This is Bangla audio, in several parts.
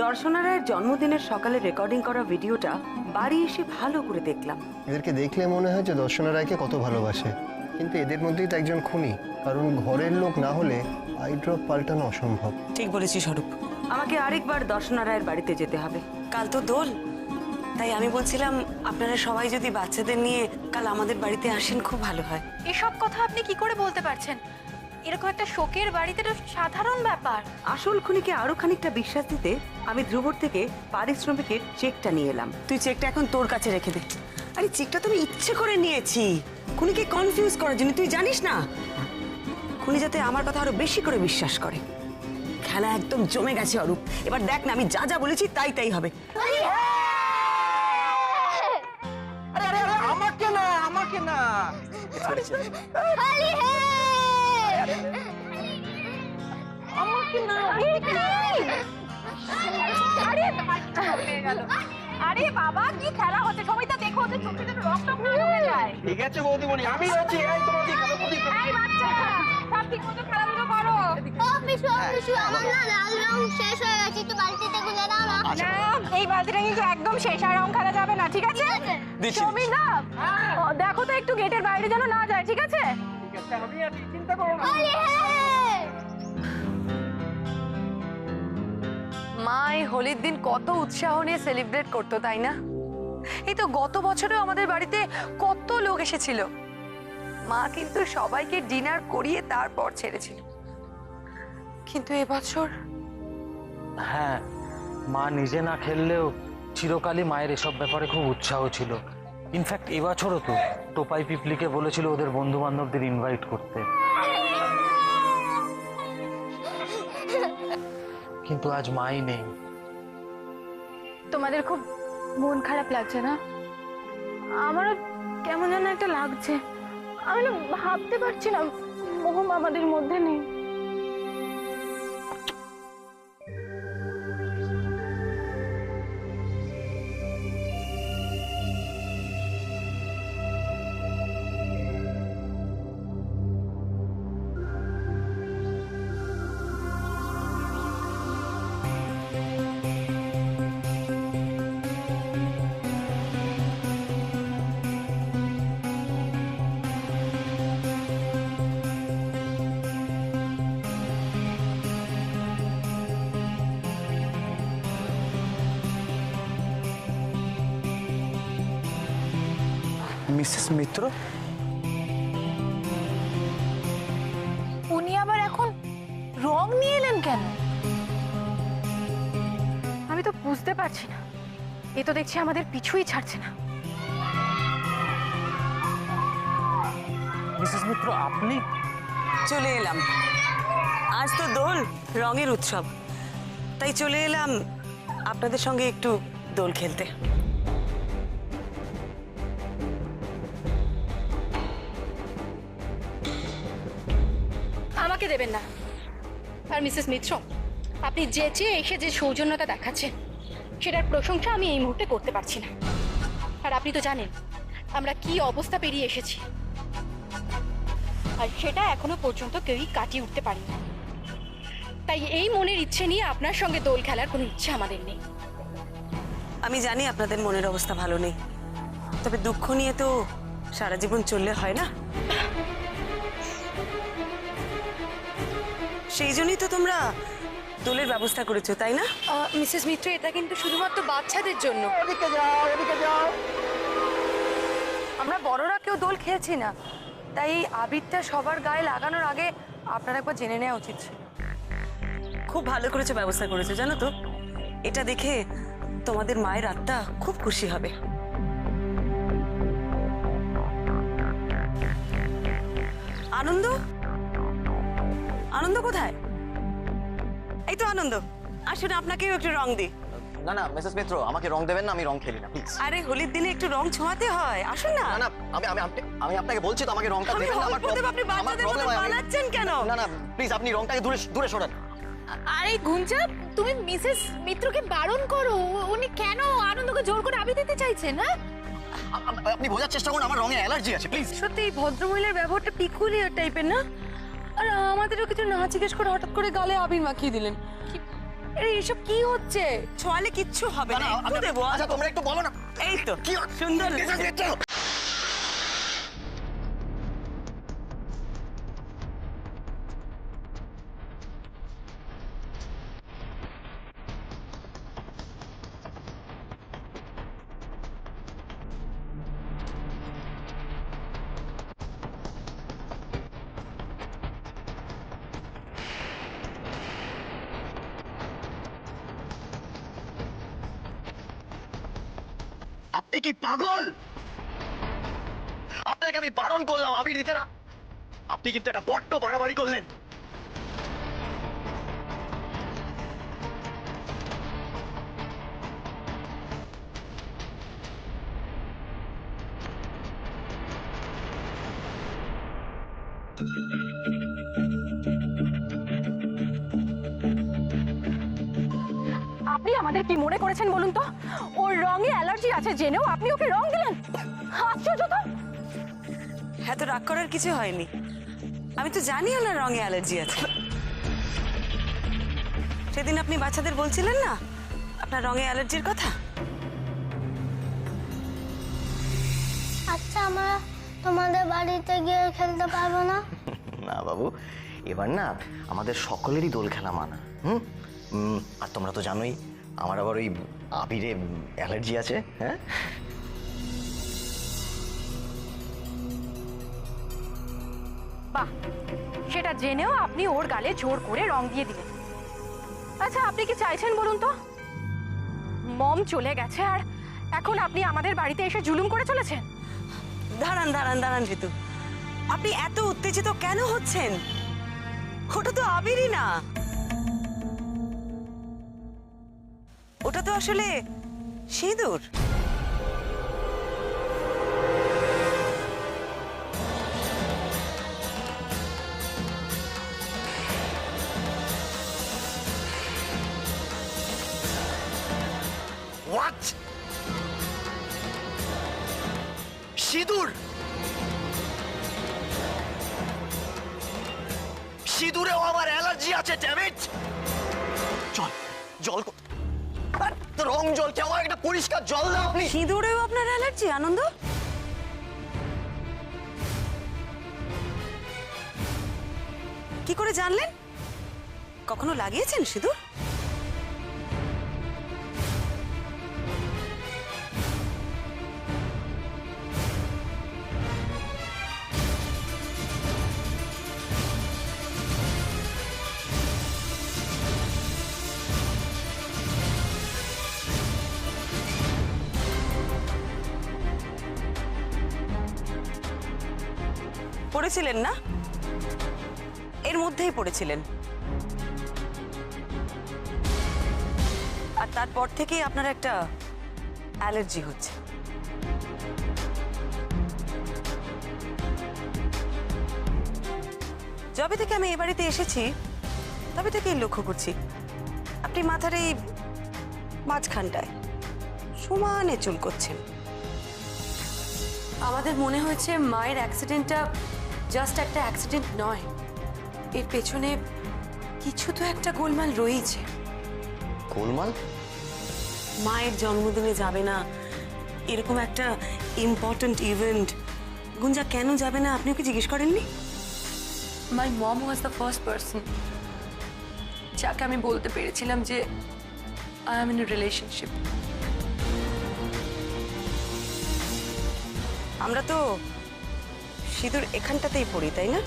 দর্শনা রায়ের জন্মদিনের সকালে রেকর্ডিং করা ভিডিওটা বাড়ি এসে ভালো করে দেখলাম। এদেরকে দেখলে মনে হয় যে দর্শনা রায়কে কত ভালোবাসে, কিন্তু এদের মধ্যেই তো একজন খুনি, কারণ ঘরের লোক না হলে আই ড্রপ পাল্টানো অসম্ভব। ঠিক বলেছি স্বরূপ। আমাকে আরেকবার দর্শনা রায়ের বাড়িতে যেতে হবে। কাল তো দোল, তাই আমি বলছিলাম আপনারা সবাই যদি বাচ্চাদের নিয়ে কাল আমাদের বাড়িতে আসেন খুব ভালো হয়। এসব কথা আপনি কি করে বলতে পারছেন? এরকম একটা শোকের বাড়িতে তো সাধারণ ব্যাপার। আসল খুনিকে আরো খানিকটা বিশ্বাস দিতে আমি ধ্রুবর থেকে পারিশ্রমিকের চেকটা নিয়ে এলাম। তুই চেকটা এখন তোর কাছে রেখে দে। আরে চেকটা তুমি ইচ্ছে করে নিয়েছি খুনিকে কনফিউজ করার জন্য। তুই জানিস না খুনি যাতে আমার কথা আরো বেশি করে বিশ্বাস করে। খেলা একদম জমে গেছে অরূপ, এবার দেখ না আমি যা যা বলেছি তাই তাই হবে। আমাকে না, আমাকে না। আরে বাবা কি খেলা হচ্ছে, সবাই তো দেখো, ওদের চোখে যেন রক্ত হয়ে যায়। ঠিক আছে বৌদিমণি, আমি আছি। এই তোমার দিকে, এই বাচ্চা সব ঠিক মতো খেলাধুলো করো। আমার না লাল রং শেষ হয়ে গেছে, একটু বালতিতে গুলে দাও না। না এই বালতিটা কিন্তু একদম শেষ, আর রং খেলা যাবে না, ঠিক আছে? সমীরদা দেখো তো একটু গেটের বাইরে যেন না যায়, ঠিক আছে? ঠিক আছে, আমি আছি, চিন্তা করো না। মা এই হোলির দিন কত উৎসাহ নিয়ে সেলিব্রেট করতো, তাই না? এই তো গত বছরেও আমাদের বাড়িতে কত লোক এসেছিল। মা কিন্তু সবাইকে ডিনার করিয়ে তারপর ছেড়েছিল, কিন্তু এবছর হ্যাঁ, মা নিজে না খেললেও চিরকালই মায়ের এসব ব্যাপারে খুব উৎসাহ ছিল। ইনফ্যাক্ট এবছরও তো টোপাই পিপলিকে বলেছিল ওদের বন্ধু বান্ধবদের ইনভাইট করতে, কিন্তু আজ মাই নেই। তোমাদের খুব মন খারাপ লাগছে না? আমারও কেমন যেন একটা লাগছে। আমি না ভাবতে পারছি না মোহম আমাদের মধ্যে নেই। মিসেস মিত্র, উনি আবার এখন রং নিয়ে এলেন কেন? আমি তো বুঝতে পারছি না। এ তো দেখছি আমাদের পিছুই ছাড়ছে না। মিসেস মিত্র আপনি? চলে এলাম, আজ তো দোল, রঙের উৎসব, তাই চলে এলাম আপনাদের সঙ্গে একটু দোল খেলতে। আমাকে দেবেন না। আর মিসেস মিত্র, আপনি যেচে এসে যে সৌজন্যতা দেখাচ্ছেন সেটার প্রশংসা আমি এই মুহূর্তে করতে পারছি না। আর আপনি তো জানেন আমরা কি অবস্থা পেরিয়ে এসেছি, আর সেটা এখনো পর্যন্ত কেউই কাটিয়ে উঠতে পারি না। তাই এই মনের ইচ্ছে নিয়ে আপনার সঙ্গে দোল খেলার কোনো ইচ্ছে আমাদের নেই। আমি জানি আপনাদের মনের অবস্থা ভালো নেই, তবে দুঃখ নিয়ে তো সারা জীবন চললে হয় না। সেই জন্যই তো তোমরা দোলের ব্যবস্থা করেছো, তাই না? মিসেস মিত্র, এটা কিন্তু শুধুমাত্র বাচ্চাদের জন্য। এদিকে যাও, এদিকে যাও। আমরা বড়রা কেউ দোল খেলছি না, তাই এই আবিরটা সবার গায়ে লাগানোর আগে আপনার একবার জেনে নেওয়া উচিত ছিল। খুব ভালো করেছো, ব্যবস্থা করেছো, জানো তো এটা দেখে তোমাদের মায়ের আত্মা খুব খুশি হবে। আনন্দ, আনন্দ কোথায়? এই তো আনন্দ, আসুন আপনাকেও একটু রং দিই। না না মিসেস মিত্র, আমাকে রং দেবেন না, আমি রং খেলি না প্লিজ। আরে হোলির দিনে একটু রং ছোঁয়াতে হয়, আসুন না। না না, আমি আপনাকে বলছি তো আমাকে রংটা দেবেন না। আপনি বাচ্চাদের মতো পালাচ্ছেন কেন? না না প্লিজ, আপনি রংটাকে দূরে দূরে সরান। আরে গুঞ্জা, তুমি মিসেস মিত্রকে বারণ করো। উনি কেন আনন্দকে জোর করে আবির দিতে চাইছেন? হ্যাঁ, আপনি বোঝার চেষ্টা করুন, আমার রঙে অ্যালার্জি আছে প্লিজ। সত্যি এই ভদ্রমহিলার ব্যবহারটা পিকুলিয়ার টাইপের না? আর আমাদেরও কিছু না জিজ্ঞেস করে হঠাৎ করে গালে আবির মাখিয়ে দিলেন। আরে এসব কি হচ্ছে? ছোঁয়ালে কিচ্ছু হবে না, একটু দেবো। আচ্ছা তোমরা একটু বলো না এই তো কি সুন্দর মিসেস মিত্র আপনি কি পাগল? আপনাকে আমি বারণ করলাম আবির দিতে না, আপনি কিন্তু একটা বড্ড বাড়াবাড়ি করলেন। আপনি আমাদের কি মনে করেছেন বলুন তো? ওর রঙে অ্যালার্জি আছে জেনেও আপনি ওকে রং দিলেন? আশ্চর্য তো। এত রাগ করার কিছু হয়নি, আমি তো জানি ওনার রঙে অ্যালার্জি আছে। সেদিন আপনি বাচ্চাদের বলছিলেন না আপনার রঙে অ্যালার্জির কথা। আচ্ছা আমরা তোমাদের বাড়িতে গিয়ে খেলতে পারবো না? না বাবু, এবার না আমাদের সকলেরই দোল খেলা মানা। আর তোমরা তো জানোই আমার আবার ওই আবিরে অ্যালার্জি আছে। হ্যাঁ বাহ, সেটা জেনেও আপনি ওর গালে জোর করে রং দিয়ে দিলেন। আচ্ছা আপনি কি চাইছেন বলুন তো? মম চলে গেছে আর এখন আপনি আমাদের বাড়িতে এসে জুলুম করে চলেছেন? দাঁড়ান দাঁড়ান দাঁড়ান ঋতু, আপনি এত উত্তেজিত কেন হচ্ছেন? ওটা তো আবিরই না, ওটা তো আসলে সিঁদুর। হোয়াট? সিঁদুর? সিঁদুরেও আমার অ্যালার্জি আছে, ড্যাম ইট! জল জল রং জল কে আমার একটা পরিষ্কার জল দাও আপনি। সিঁদুরেও আপনার অ্যালার্জি আনন্দ? কি করে জানলেন? কখনো লাগিয়েছেন সিঁদুর? পড়েছিলেন না? এর মধ্যেই পড়েছিলেন, আর তারপর থেকেই আপনার একটা অ্যালার্জি হচ্ছে। যবে থেকে আমি এ বাড়িতে এসেছি তবে থেকেই লক্ষ্য করছি আপনি মাথার এই মাঝখানটায় সমানে চুল করছেন। আমাদের মনে হয়েছে মায়ের অ্যাক্সিডেন্টটা জাস্ট একটা অ্যাক্সিডেন্ট নয়, এর পেছনে কিছু তো একটা গোলমাল রয়েছে। গোলমাল? মায়ের জন্মদিনে যাবে না, এরকম একটা ইম্পর্ট্যান্ট ইভেন্ট গুঞ্জা কেন যাবে না আপনি ওকে জিজ্ঞেস করেননি? মাই মম ওয়াজ দ্য ফার্স্ট পার্সন যাকে আমি বলতে পেরেছিলাম যে I am in a relationship. আমরা তো সিঁদুর এখানটাতেই পড়ি, তাই না?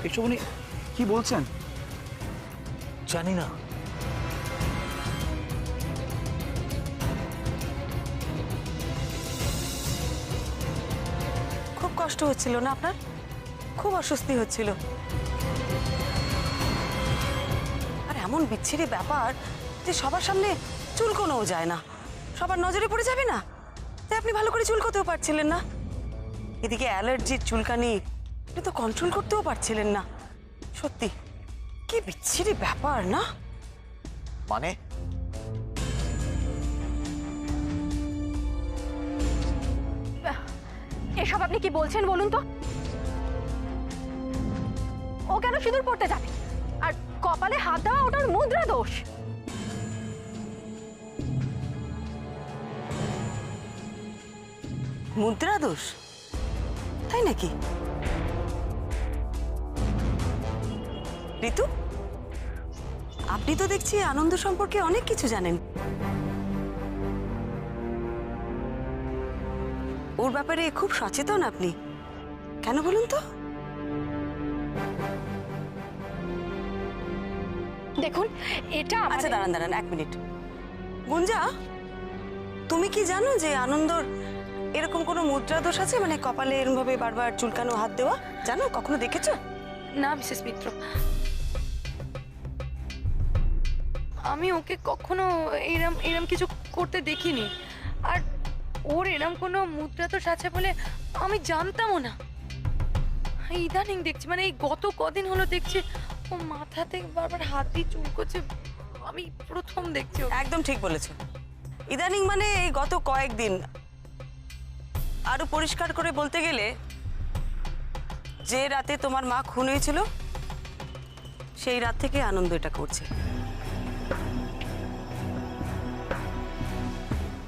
এসব উনি কি বলছেন? জানি না। খুব কষ্ট হচ্ছিল না আপনার? খুব অস্বস্তি হচ্ছিল? আর এমন বিচ্ছিরি ব্যাপার যে সবার সামনে চুলকোনোও যায় না, সবার নজরে পড়ে যাবে না, তাই আপনি ভালো করে চুলকোতেও পারছিলেন না। এদিকে অ্যালার্জির চুলকানি, আপনি তো কন্ট্রোল করতেও পারছিলেন না। সত্যি কি বিচ্ছিরি ব্যাপার না? মানে এসব আপনি কি বলছেন বলুন তো? ও কেন সিঁদুর পড়তে যাবে? আর কপালে হাত দেওয়া ওটার মুদ্রা দোষ। মুদ্রা দোষ? তাই নাকি? ঋতু, আপনি তো দেখছি আনন্দ সম্পর্কে অনেক কিছু জানেন। ওর ব্যাপারে খুব সচেতন আপনি, কেন বলুন তো? দেখুন এটা আচ্ছা দাঁড়ান দাঁড়ান, এক মিনিট। গুঞ্জা, তুমি কি জানো যে আনন্দর এরকম কোনো মুদ্রা দোষ আছে? মানে কপালে এরকম ভাবে বারবার চুলকানো, হাত দেওয়া, জানো? কখনো দেখেছো? না মিসেস মিত্র, আমি ওকে কখনো এরম এরম কিছু করতে দেখিনি। আর ওর এরম কোনো মুদ্রা দোষ আছে বলে আমি জানতামও না। ইদানিং দেখছি, মানে এই গত কদিন হলো দেখছি ও মাথাতে বারবার হাত দিয়ে চুলকোচ্ছে। আমি প্রথম দেখছি ওকে। একদম ঠিক বলেছো। ইদানিং মানে এই গত কয়েকদিন। আরো পরিষ্কার করে বলতে গেলে, যে রাতে তোমার মা খুন হয়েছিল সেই রাত থেকে আনন্দ এটা করছে।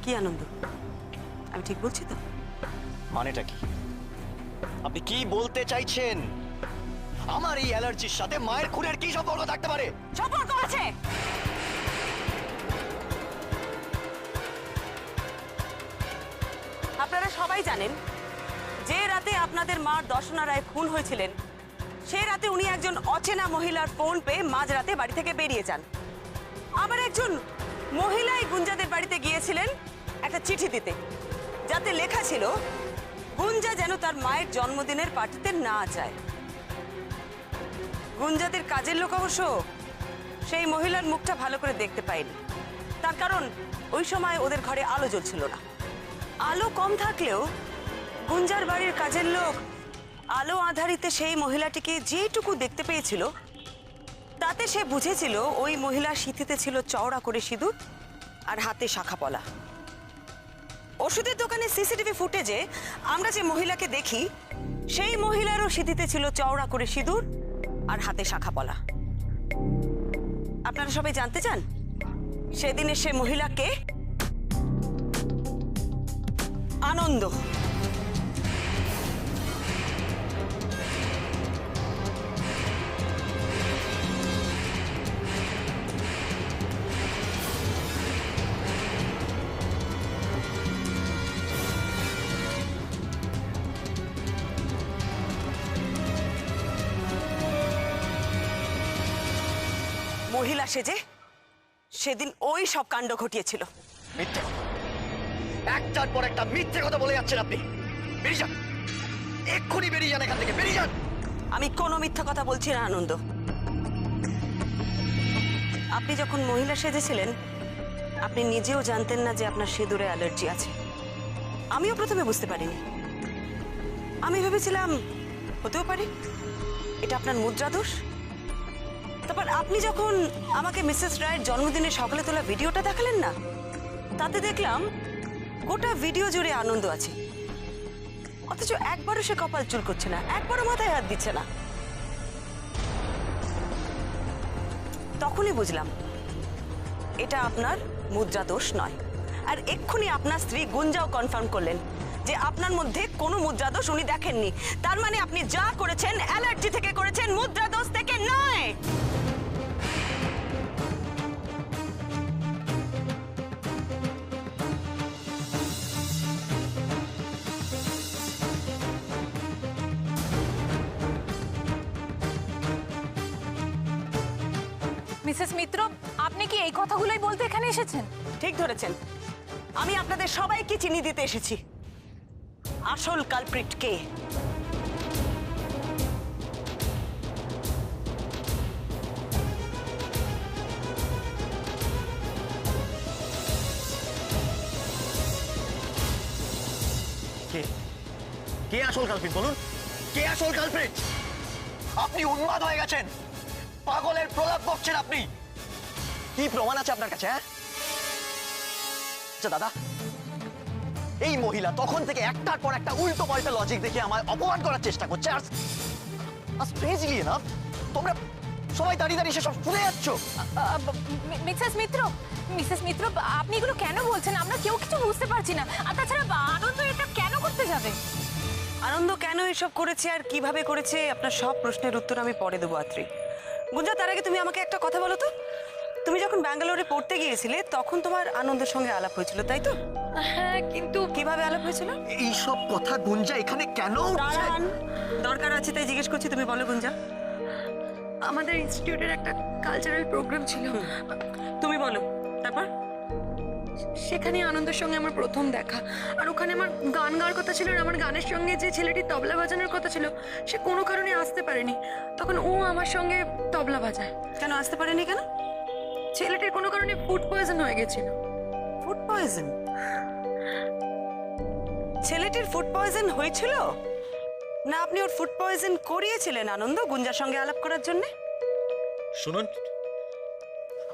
কি আনন্দ, আমি ঠিক বলছি তো? মানেটা কি? আপনি কি বলতে চাইছেন? আমার এই অ্যালার্জির সাথে মায়ের খুনের কি সম্পর্ক থাকতে পারে? সম্পর্ক আছে। আপনারা সবাই জানেন যে রাতে আপনাদের মার দর্শনা রায় খুন হয়েছিলেন, সেই রাতে উনি একজন অচেনা মহিলার ফোন পেয়ে মাঝরাতে বাড়ি থেকে বেরিয়ে যান। আবার একজন মহিলাই গুঞ্জাদের বাড়িতে গিয়েছিলেন একটা চিঠি দিতে, যাতে লেখা ছিল গুঞ্জা যেন তার মায়ের জন্মদিনের পার্টিতে না যায়। গুঞ্জাদের কাজের লোক অবশ্য সেই মহিলার মুখটা ভালো করে দেখতে পায়নি, তার কারণ ওই সময় ওদের ঘরে আলো জ্বলছিল না। আলো কম থাকলেও গুঞ্জার বাড়ির কাজের লোক আলো আধারিতে সেই মহিলাটিকে যেটুকু দেখতে পেয়েছিল, তাতে সে বুঝেছিল ওই মহিলার সিঁথিতে ছিল চওড়া করে সিঁদুর আর হাতে শাখা পলা। ওষুধের দোকানে সিসিটিভি ফুটেজে আমরা যে মহিলাকে দেখি, সেই মহিলারও সিঁথিতে ছিল চওড়া করে সিঁদুর আর হাতে শাখা পলা। আপনারা সবাই জানতে চান সেদিনের সে মহিলাকে? আনন্দ। মহিলা সেজে সেদিন ওই সব কাণ্ড ঘটিয়েছিল। মিথ্যে কথা, একটার পর একটা মিথ্যে কথা বলে যাচ্ছেন আপনি। বেরিয়ে যান, এক্ষুনি বেরিয়ে যান এখান থেকে, বেরিয়ে যান। আমি কোনো মিথ্যা কথা বলছি না আনন্দ। আপনি যখন মহিলা সেজেছিলেন, আপনি নিজেও জানতেন না যে আপনার সিঁদুরে অ্যালার্জি আছে। আমিও প্রথমে বুঝতে পারিনি। আমি ভেবেছিলাম হতেও পারে এটা আপনার মুদ্রা দোষ। তারপর আপনি যখন আমাকে মিসেস রায়ের জন্মদিনে সকালে তোলা ভিডিওটা দেখালেন না, তাতে দেখলাম গোটা ভিডিও জুড়ে আনন্দ আছে, অথচ একবারও সে কপাল চুল করছে না, একবারও মাথায় হাত দিচ্ছে না। তখনই বুঝলাম এটা আপনার মুদ্রা দোষ নয়। আর এক্ষুনি আপনার স্ত্রী গুঞ্জাও কনফার্ম করলেন যে আপনার মধ্যে কোনো মুদ্রা দোষ উনি দেখেননি। তার মানে আপনি যা করেছেন অ্যালার্জি থেকে করেছেন, মুদ্রা দোষ থেকে নয়। মিসেস মিত্র, আপনি কি এই কথাগুলোই বলতে এখানে এসেছেন? ঠিক ধরেছেন, আমি আপনাদের সবাইকে চিনি দিতে এসেছি আসল কালপ্রিট কে। কে কে আসল কালপ্রিট বলুন? কে আসল কালপ্রিট? আপনি উন্মাদ হয়ে গেছেন, পাগলের প্রলাপ বকছেন আপনি। কি প্রমাণ আছে আপনার কাছে? হ্যাঁ আচ্ছা দাদা, এই মহিলা তখন থেকে একটার পর একটা উল্টো পাল্টা লজিক দেখে আমায় অপমান করার চেষ্টা করছে। আর স্ট্রেঞ্জলি এনাফ তোমরা সবাই দাঁড়িয়ে দাঁড়িয়ে সেসব শুনে যাচ্ছ। মিসেস মিত্র, আপনি এগুলো কেন বলছেন? আমরা কেউ কিছু বুঝতে পারছি না। আর তাছাড়া আনন্দ এটা কেন করতে যাবে? আনন্দ কেন এসব করেছে আর কিভাবে করেছে আপনার সব প্রশ্নের উত্তর আমি পরে দেবো আত্রি। গুঞ্জা, তার আগে তুমি আমাকে একটা কথা বলো তো, তুমি যখন ব্যাঙ্গালোরে পড়তে গিয়েছিলে তখন তোমার আনন্দের সঙ্গে আলাপ হয়েছিল, তাই তো? হ্যাঁ, কিন্তু কিভাবে আলাপ হয়েছিল? এইসব কথা গুঞ্জা এখানে কেন উঠছে? দাঁড়ান, দরকার আছে তাই জিজ্ঞেস করছি, তুমি বলো গুঞ্জা। আমাদের ইনস্টিটিউটের একটা কালচারাল প্রোগ্রাম ছিল, তুমি বলো, তারপর? সেখানে আনন্দের সঙ্গে আমার প্রথম দেখা। আর ওখানে আমার গান গাওয়ার কথা ছিল, আর আমার গানের সঙ্গে যে ছেলেটি তবলা বাজানোর কথা ছিল সে কোনো কারণে আসতে পারেনি। তখন ও আমার সঙ্গে তবলা বাজায়। কেন আসতে পারেনি কেন? ছেলেটির কোনো কারণে ফুড পয়জন হয়ে গেছিল। Food poison? ছেলেটির ফুড পয়জন হয়েছিল না আপনি ওর ফুড পয়জন করিয়েছিলেন আনন্দ গুঞ্জার সঙ্গে আলাপ করার জন্য? শুনুন,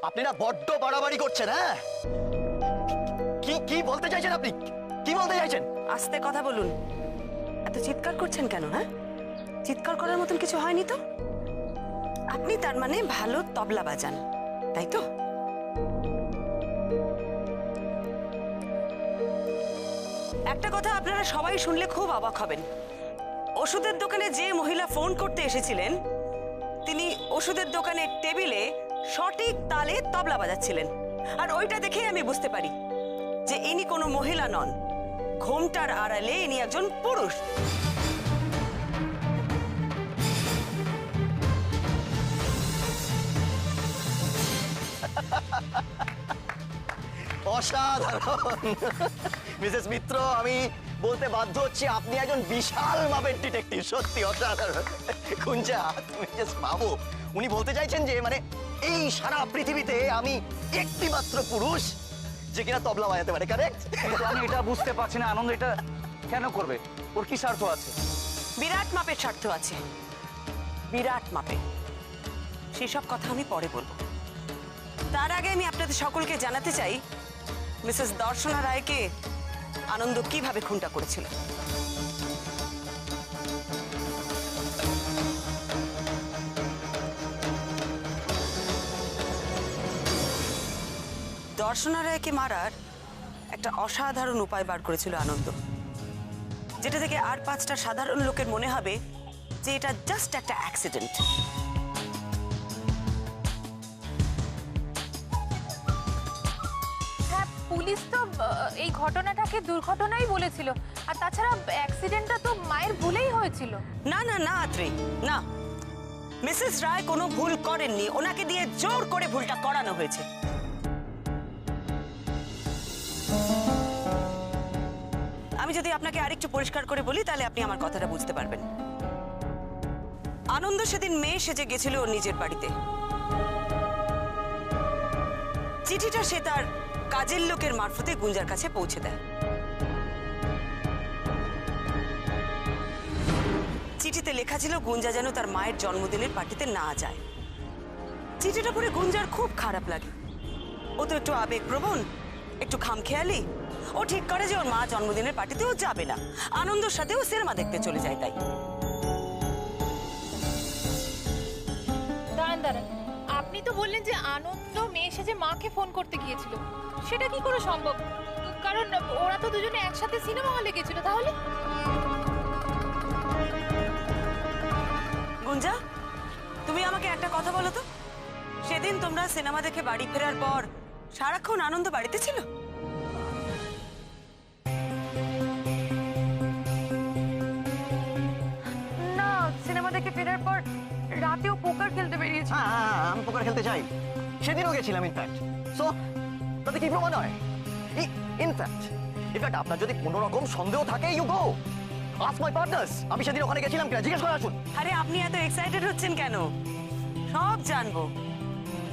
আপনি না বড্ড বাড়াবাড়ি করছেন। হ্যাঁ, কি কি বলতে চাইছেন আপনি? কি বলতে চাইছেন? আস্তে কথা বলুন। এত চিৎকার করছেন কেন? হ্যাঁ, চিৎকার করার মতন কিছু হয়নি তো। আপনি তার মানে ভালো তবলা বাজান, তাই তো? একটা কথা আপনারা সবাই শুনলে খুব অবাক হবেন। ওষুধের দোকানে যে মহিলা ফোন করতে এসেছিলেন তিনি ওষুধের দোকানের টেবিলে সঠিক তালে তবলা বাজাচ্ছিলেন। আর ওইটা দেখেই আমি বুঝতে পারি যে ইনি কোনো মহিলা নন, ঘোমটার আড়ালে ইনি একজন পুরুষ। অসাধারণ মিসেস মিত্র, আমি বলতে বাধ্য হচ্ছি আপনি একজন বিশাল মাপের ডিটেকটিভ। সত্যি অসাধারণ। গুঞ্জা, তুমি জাস্ট ভাবো, উনি বলতে চাইছেন যে মানে এই সারা পৃথিবীতে আমি একটি মাত্র পুরুষ যে কিনা তবলা বাজাতে পারে। কারেক্ট? কিন্তু আমি এটা বুঝতে পারছি না আনন্দ এটা কেন করবে? ওর কি স্বার্থ আছে? বিরাট মাপের স্বার্থ আছে, বিরাট মাপের। সেসব কথা আমি পরে বলবো। তার আগে আমি আপনাদের সকলকে জানাতে চাই মিসেস দর্শনা রায়কে আনন্দ কিভাবে খুনটা করেছিল। দর্শনা রায়কে মারার একটা অসাধারণ উপায় বার করেছিল আনন্দ, যেটা থেকে আর 5টা সাধারণ লোকের মনে হবে যে এটা জাস্ট একটা অ্যাক্সিডেন্ট। হ্যাঁ, পুলিশ তো এই ঘটনাটাকে দুর্ঘটনাই বলেছিল। আর তাছাড়া অ্যাক্সিডেন্টটা তো মায়ের ভুলেই হয়েছিল। না না না আত্রি, না, মিসেস রায় কোনো ভুল করেননি, ওনাকে দিয়ে জোর করে ভুলটা করানো হয়েছে। আমি যদি আপনাকে আরেকটু পরিষ্কার করে বলি তাহলে আপনি আমার কথাটা বুঝতে পারবেন। আনন্দ সেদিন মেয়ে সেজে গেছিল ওর নিজের বাড়িতে। চিঠিটা সে তার কাজের লোকের মারফতে গুঞ্জার কাছে পৌঁছে দেয়। চিঠিতে লেখা ছিল গুঞ্জা যেন তার মায়ের জন্মদিনের পার্টিতে না যায়। চিঠিটা পড়ে গুঞ্জার খুব খারাপ লাগে। ও তো একটু আবেগপ্রবণ, একটু খামখেয়ালি। ও ঠিক করে যে ওর মা জন্মদিনের পার্টিতেও যাবে না, আনন্দর সাথেও সিনেমা দেখতে চলে যায়। তাই দাঁড়ান দাঁড়ান, আপনি তো বললেন যে আনন্দ মেয়ে সেজে মাকে ফোন করতে গিয়েছিল। সেটা কি করে সম্ভব? কারণ ওরা তো দুজনে একসাথে সিনেমা হলে গেছিল। তাহলে গুঞ্জা, তুমি আমাকে একটা কথা বলো তো, সেদিন তোমরা সিনেমা দেখে বাড়ি ফেরার পর সারাক্ষণ আনন্দ বাড়িতে ছিল? না, সিনেমা দেখে ফেরার পর রাতেও পোকার খেলতে বেরিয়েছি। হ্যাঁ, আমি পোকার খেলতে চাই, সেদিনও গেছিলাম ইনফ্যাক্ট। সো তাতে কি প্রমাণ হয়? ইনফ্যাক্ট আপনার যদি কোনো রকম সন্দেহ থাকে, you go ask my partners. আমি সেদিন ওখানে গেছিলাম কিনা জিজ্ঞেস করে আসুন। আরে আপনি এত এক্সাইটেড হচ্ছেন কেন? সব জানবো।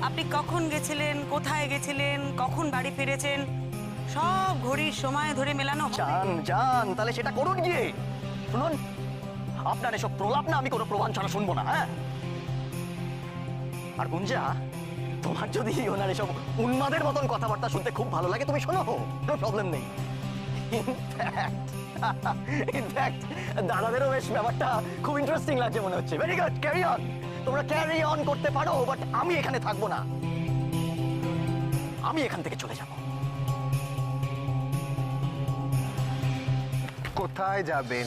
আপনি কখন গেছিলেন, কোথায় গেছিলেন, কখন বাড়ি ফিরেছেন, সব ঘড়ির সময় ধরে মেলানো হবে। জান তাহলে সেটা করুন গিয়ে। শুনুন, আপনার এসব প্রলাপ না আমি কোনো প্রমাণ ছাড়া শুনবো না। হ্যাঁ, আর গুঞ্জা, তোমার যদি ওনার এসব উন্মাদের মতন কথাবার্তা শুনতে খুব ভালো লাগে তুমি শোনো, কোনো প্রবলেম নেই। ইনফ্যাক্ট দাদাদেরও বেশ ব্যাপারটা খুব ইন্টারেস্টিং লাগছে মনে হচ্ছে। ভেরি গুড, ক্যারি অন, তোমরা ক্যারি অন করতে পারো, বাট আমি এখানে থাকবো না, আমি এখান থেকে চলে যাব। কোথায় যাবেন?